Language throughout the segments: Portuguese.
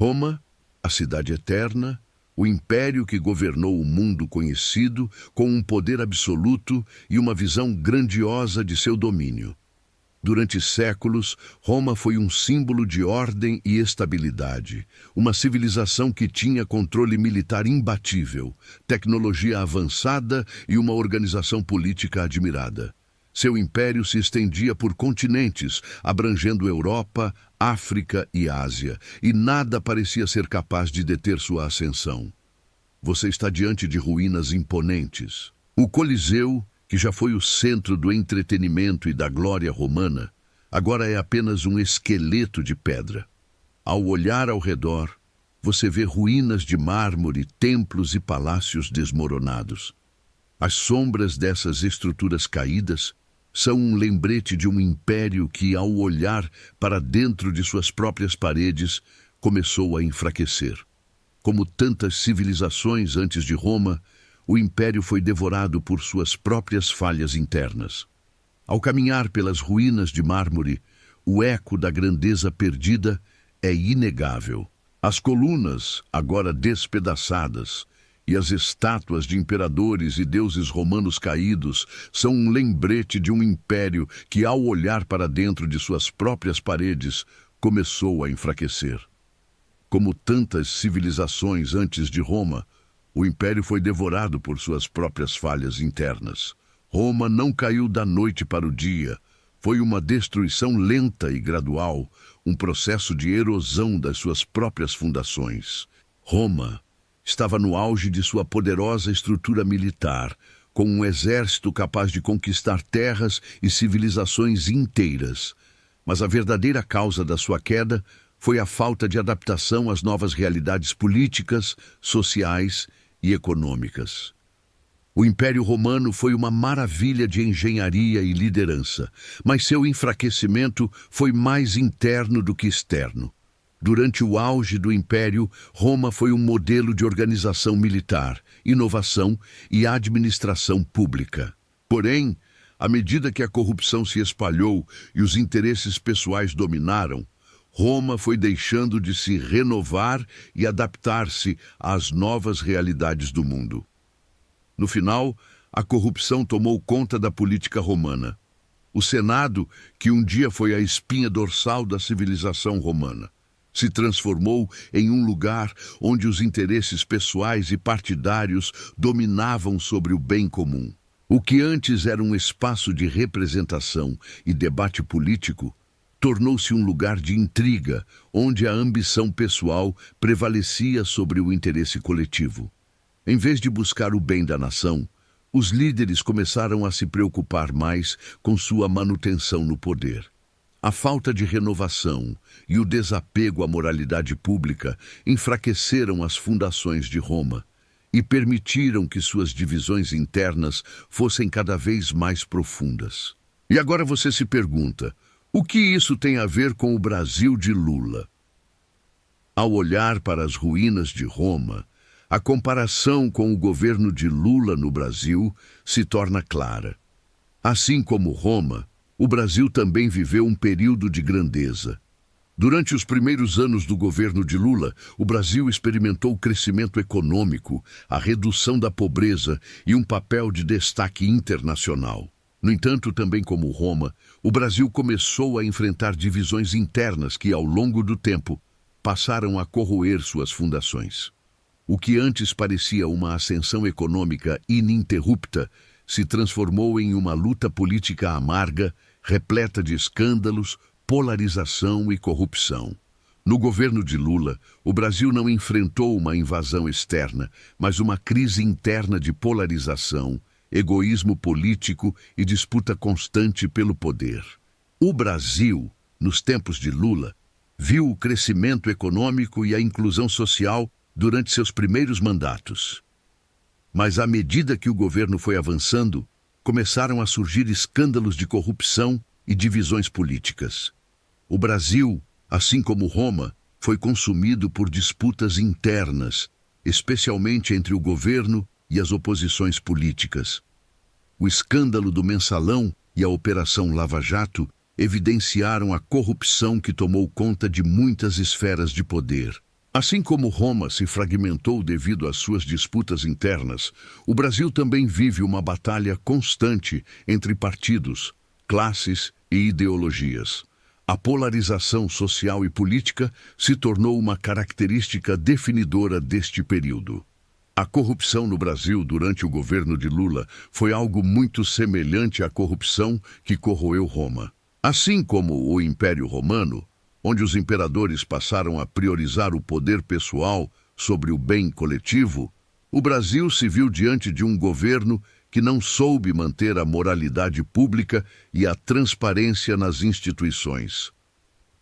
Roma, a cidade eterna, o império que governou o mundo conhecido com um poder absoluto e uma visão grandiosa de seu domínio. Durante séculos, Roma foi um símbolo de ordem e estabilidade, uma civilização que tinha controle militar imbatível, tecnologia avançada e uma organização política admirada. Seu império se estendia por continentes, abrangendo Europa, África e Ásia, e nada parecia ser capaz de deter sua ascensão. Você está diante de ruínas imponentes. O Coliseu, que já foi o centro do entretenimento e da glória romana, agora é apenas um esqueleto de pedra. Ao olhar ao redor, você vê ruínas de mármore, templos e palácios desmoronados. As sombras dessas estruturas caídas são um lembrete de um império que, ao olhar para dentro de suas próprias paredes, começou a enfraquecer. Como tantas civilizações antes de Roma, o império foi devorado por suas próprias falhas internas. Ao caminhar pelas ruínas de mármore, o eco da grandeza perdida é inegável. As colunas, agora despedaçadas, e as estátuas de imperadores e deuses romanos caídos são um lembrete de um império que, ao olhar para dentro de suas próprias paredes, começou a enfraquecer. Como tantas civilizações antes de Roma, o império foi devorado por suas próprias falhas internas. Roma não caiu da noite para o dia. Foi uma destruição lenta e gradual, um processo de erosão das suas próprias fundações. Roma estava no auge de sua poderosa estrutura militar, com um exército capaz de conquistar terras e civilizações inteiras. Mas a verdadeira causa da sua queda foi a falta de adaptação às novas realidades políticas, sociais e econômicas. O Império Romano foi uma maravilha de engenharia e liderança, mas seu enfraquecimento foi mais interno do que externo. Durante o auge do Império, Roma foi um modelo de organização militar, inovação e administração pública. Porém, à medida que a corrupção se espalhou e os interesses pessoais dominaram, Roma foi deixando de se renovar e adaptar-se às novas realidades do mundo. No final, a corrupção tomou conta da política romana. O Senado, que um dia foi a espinha dorsal da civilização romana, se transformou em um lugar onde os interesses pessoais e partidários dominavam sobre o bem comum. O que antes era um espaço de representação e debate político, tornou-se um lugar de intriga, onde a ambição pessoal prevalecia sobre o interesse coletivo. Em vez de buscar o bem da nação, os líderes começaram a se preocupar mais com sua manutenção no poder. A falta de renovação e o desapego à moralidade pública enfraqueceram as fundações de Roma e permitiram que suas divisões internas fossem cada vez mais profundas. E agora você se pergunta: o que isso tem a ver com o Brasil de Lula? Ao olhar para as ruínas de Roma, a comparação com o governo de Lula no Brasil se torna clara. Assim como Roma, o Brasil também viveu um período de grandeza. Durante os primeiros anos do governo de Lula, o Brasil experimentou o crescimento econômico, a redução da pobreza e um papel de destaque internacional. No entanto, também como Roma, o Brasil começou a enfrentar divisões internas que, ao longo do tempo, passaram a corroer suas fundações. O que antes parecia uma ascensão econômica ininterrupta se transformou em uma luta política amarga, repleta de escândalos, polarização e corrupção. No governo de Lula, o Brasil não enfrentou uma invasão externa, mas uma crise interna de polarização, egoísmo político e disputa constante pelo poder. O Brasil, nos tempos de Lula, viu o crescimento econômico e a inclusão social durante seus primeiros mandatos. Mas à medida que o governo foi avançando, começaram a surgir escândalos de corrupção e divisões políticas. O Brasil, assim como Roma, foi consumido por disputas internas, especialmente entre o governo e as oposições políticas. O escândalo do Mensalão e a Operação Lava Jato evidenciaram a corrupção que tomou conta de muitas esferas de poder. Assim como Roma se fragmentou devido às suas disputas internas, o Brasil também vive uma batalha constante entre partidos, classes e ideologias. A polarização social e política se tornou uma característica definidora deste período. A corrupção no Brasil durante o governo de Lula foi algo muito semelhante à corrupção que corroeu Roma. Assim como o Império Romano, onde os imperadores passaram a priorizar o poder pessoal sobre o bem coletivo, o Brasil se viu diante de um governo que não soube manter a moralidade pública e a transparência nas instituições.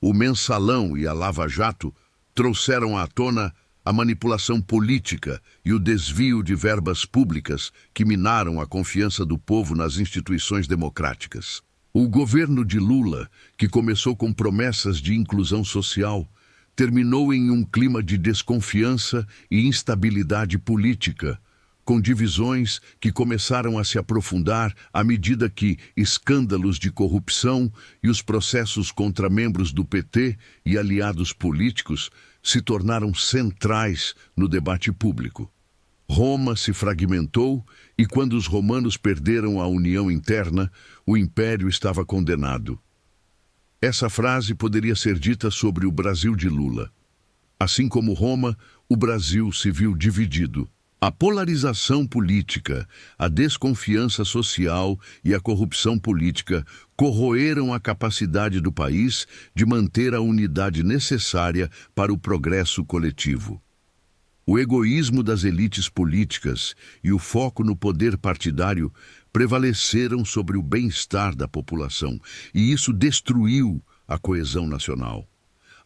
O Mensalão e a Lava Jato trouxeram à tona a manipulação política e o desvio de verbas públicas que minaram a confiança do povo nas instituições democráticas. O governo de Lula, que começou com promessas de inclusão social, terminou em um clima de desconfiança e instabilidade política, com divisões que começaram a se aprofundar à medida que escândalos de corrupção e os processos contra membros do PT e aliados políticos se tornaram centrais no debate público. Roma se fragmentou e, quando os romanos perderam a união interna, o império estava condenado. Essa frase poderia ser dita sobre o Brasil de Lula. Assim como Roma, o Brasil se viu dividido. A polarização política, a desconfiança social e a corrupção política corroeram a capacidade do país de manter a unidade necessária para o progresso coletivo. O egoísmo das elites políticas e o foco no poder partidário prevaleceram sobre o bem-estar da população, e isso destruiu a coesão nacional.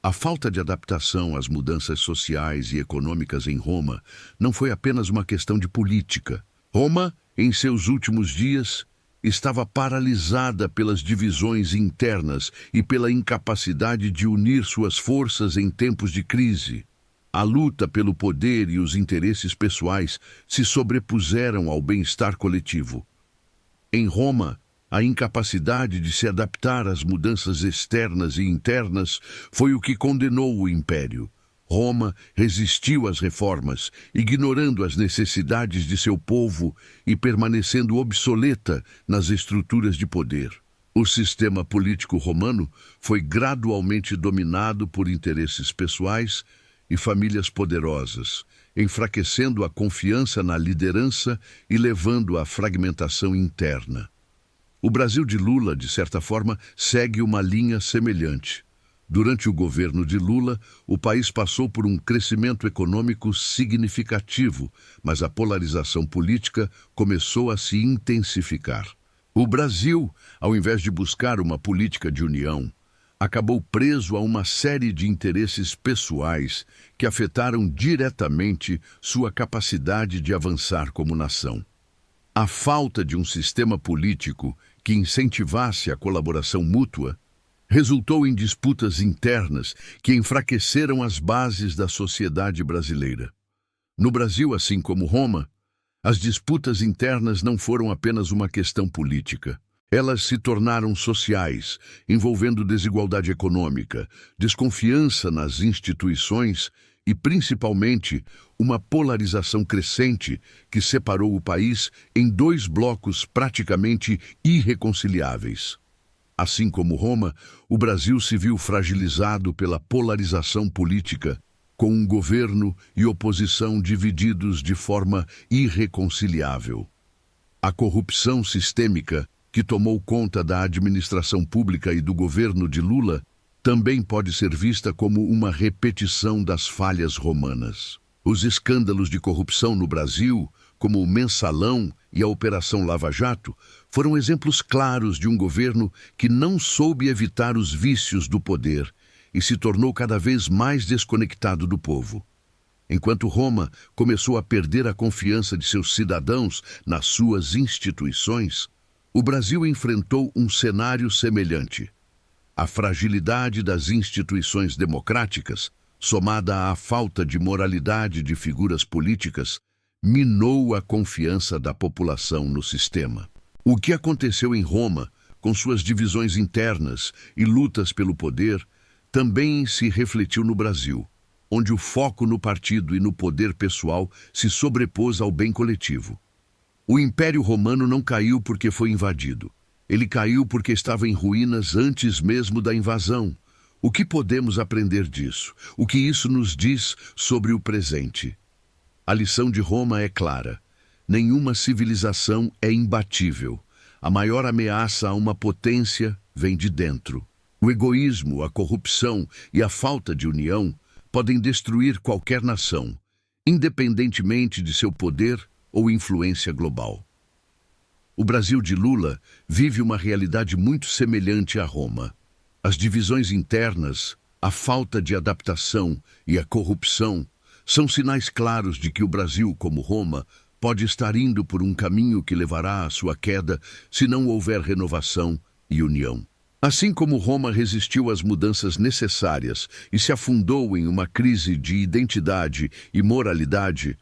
A falta de adaptação às mudanças sociais e econômicas em Roma não foi apenas uma questão de política. Roma, em seus últimos dias, estava paralisada pelas divisões internas e pela incapacidade de unir suas forças em tempos de crise. A luta pelo poder e os interesses pessoais se sobrepuseram ao bem-estar coletivo. Em Roma, a incapacidade de se adaptar às mudanças externas e internas foi o que condenou o império. Roma resistiu às reformas, ignorando as necessidades de seu povo e permanecendo obsoleta nas estruturas de poder. O sistema político romano foi gradualmente dominado por interesses pessoais e famílias poderosas, enfraquecendo a confiança na liderança e levando à fragmentação interna. O Brasil de Lula, de certa forma, segue uma linha semelhante. Durante o governo de Lula, o país passou por um crescimento econômico significativo, mas a polarização política começou a se intensificar. O Brasil, ao invés de buscar uma política de união, acabou preso a uma série de interesses pessoais que afetaram diretamente sua capacidade de avançar como nação. A falta de um sistema político que incentivasse a colaboração mútua resultou em disputas internas que enfraqueceram as bases da sociedade brasileira. No Brasil, assim como Roma, as disputas internas não foram apenas uma questão política. Elas se tornaram sociais, envolvendo desigualdade econômica, desconfiança nas instituições e, principalmente, uma polarização crescente que separou o país em dois blocos praticamente irreconciliáveis. Assim como Roma, o Brasil se viu fragilizado pela polarização política, com um governo e oposição divididos de forma irreconciliável. A corrupção sistêmica que tomou conta da administração pública e do governo de Lula também pode ser vista como uma repetição das falhas romanas. Os escândalos de corrupção no Brasil, como o Mensalão e a Operação Lava Jato, foram exemplos claros de um governo que não soube evitar os vícios do poder e se tornou cada vez mais desconectado do povo. Enquanto Roma começou a perder a confiança de seus cidadãos nas suas instituições, o Brasil enfrentou um cenário semelhante. A fragilidade das instituições democráticas, somada à falta de moralidade de figuras políticas, minou a confiança da população no sistema. O que aconteceu em Roma, com suas divisões internas e lutas pelo poder, também se refletiu no Brasil, onde o foco no partido e no poder pessoal se sobrepôs ao bem coletivo. O Império Romano não caiu porque foi invadido. Ele caiu porque estava em ruínas antes mesmo da invasão. O que podemos aprender disso? O que isso nos diz sobre o presente? A lição de Roma é clara. Nenhuma civilização é imbatível. A maior ameaça a uma potência vem de dentro. O egoísmo, a corrupção e a falta de união podem destruir qualquer nação, independentemente de seu poder ou influência global. O Brasil de Lula vive uma realidade muito semelhante a Roma. As divisões internas, a falta de adaptação e a corrupção são sinais claros de que o Brasil, como Roma, pode estar indo por um caminho que levará à sua queda se não houver renovação e união. Assim como Roma resistiu às mudanças necessárias e se afundou em uma crise de identidade e moralidade,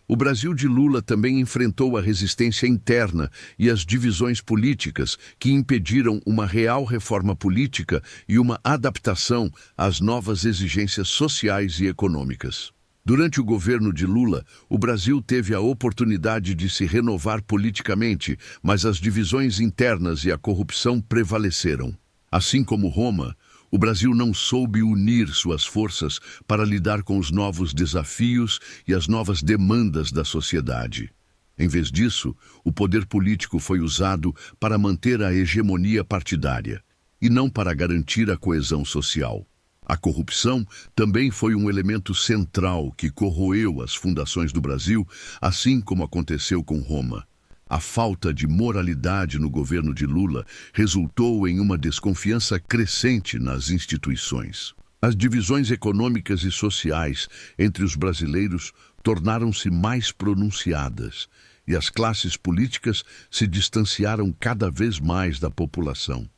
o Brasil de Lula também enfrentou a resistência interna e as divisões políticas que impediram uma real reforma política e uma adaptação às novas exigências sociais e econômicas. Durante o governo de Lula, o Brasil teve a oportunidade de se renovar politicamente, mas as divisões internas e a corrupção prevaleceram. Assim como Roma, o Brasil não soube unir suas forças para lidar com os novos desafios e as novas demandas da sociedade. Em vez disso, o poder político foi usado para manter a hegemonia partidária e não para garantir a coesão social. A corrupção também foi um elemento central que corroeu as fundações do Brasil, assim como aconteceu com Roma. A falta de moralidade no governo de Lula resultou em uma desconfiança crescente nas instituições. As divisões econômicas e sociais entre os brasileiros tornaram-se mais pronunciadas e as classes políticas se distanciaram cada vez mais da população.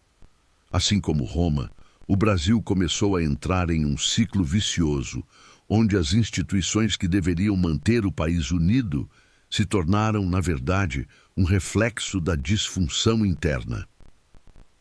Assim como Roma, o Brasil começou a entrar em um ciclo vicioso, onde as instituições que deveriam manter o país unido se tornaram, na verdade, um reflexo da disfunção interna.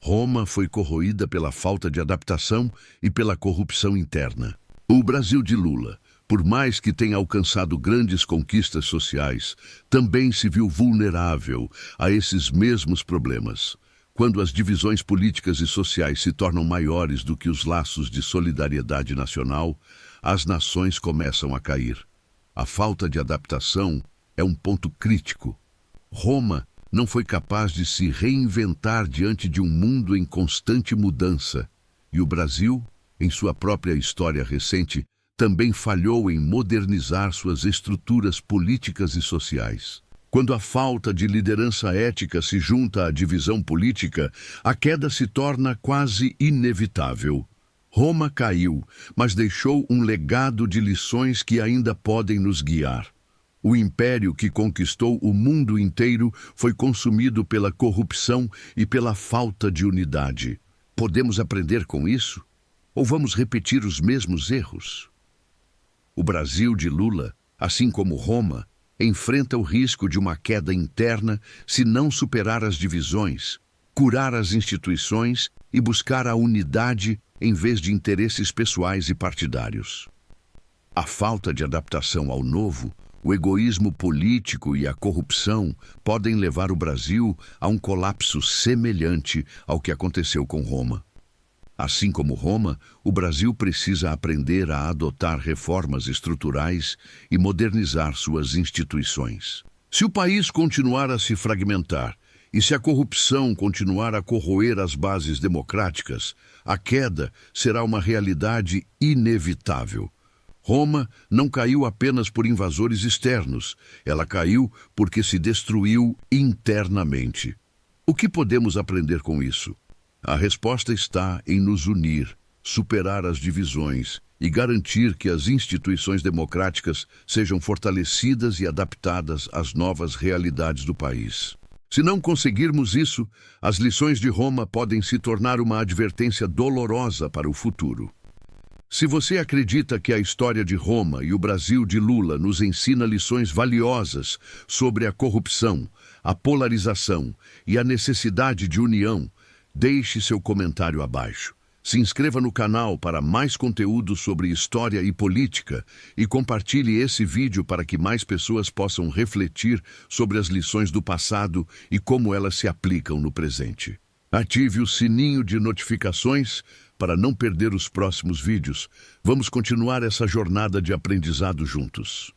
Roma foi corroída pela falta de adaptação e pela corrupção interna. O Brasil de Lula, por mais que tenha alcançado grandes conquistas sociais, também se viu vulnerável a esses mesmos problemas. Quando as divisões políticas e sociais se tornam maiores do que os laços de solidariedade nacional, as nações começam a cair. A falta de adaptação é um ponto crítico. Roma não foi capaz de se reinventar diante de um mundo em constante mudança, e o Brasil, em sua própria história recente, também falhou em modernizar suas estruturas políticas e sociais. Quando a falta de liderança ética se junta à divisão política, a queda se torna quase inevitável. Roma caiu, mas deixou um legado de lições que ainda podem nos guiar. O império que conquistou o mundo inteiro foi consumido pela corrupção e pela falta de unidade. Podemos aprender com isso? Ou vamos repetir os mesmos erros? O Brasil de Lula, assim como Roma, enfrenta o risco de uma queda interna se não superar as divisões, curar as instituições e buscar a unidade em vez de interesses pessoais e partidários. A falta de adaptação ao novo, o egoísmo político e a corrupção podem levar o Brasil a um colapso semelhante ao que aconteceu com Roma. Assim como Roma, o Brasil precisa aprender a adotar reformas estruturais e modernizar suas instituições. Se o país continuar a se fragmentar e se a corrupção continuar a corroer as bases democráticas, a queda será uma realidade inevitável. Roma não caiu apenas por invasores externos, ela caiu porque se destruiu internamente. O que podemos aprender com isso? A resposta está em nos unir, superar as divisões e garantir que as instituições democráticas sejam fortalecidas e adaptadas às novas realidades do país. Se não conseguirmos isso, as lições de Roma podem se tornar uma advertência dolorosa para o futuro. Se você acredita que a história de Roma e o Brasil de Lula nos ensina lições valiosas sobre a corrupção, a polarização e a necessidade de união, deixe seu comentário abaixo. Se inscreva no canal para mais conteúdo sobre história e política e compartilhe esse vídeo para que mais pessoas possam refletir sobre as lições do passado e como elas se aplicam no presente. Ative o sininho de notificações para não perder os próximos vídeos. Vamos continuar essa jornada de aprendizado juntos.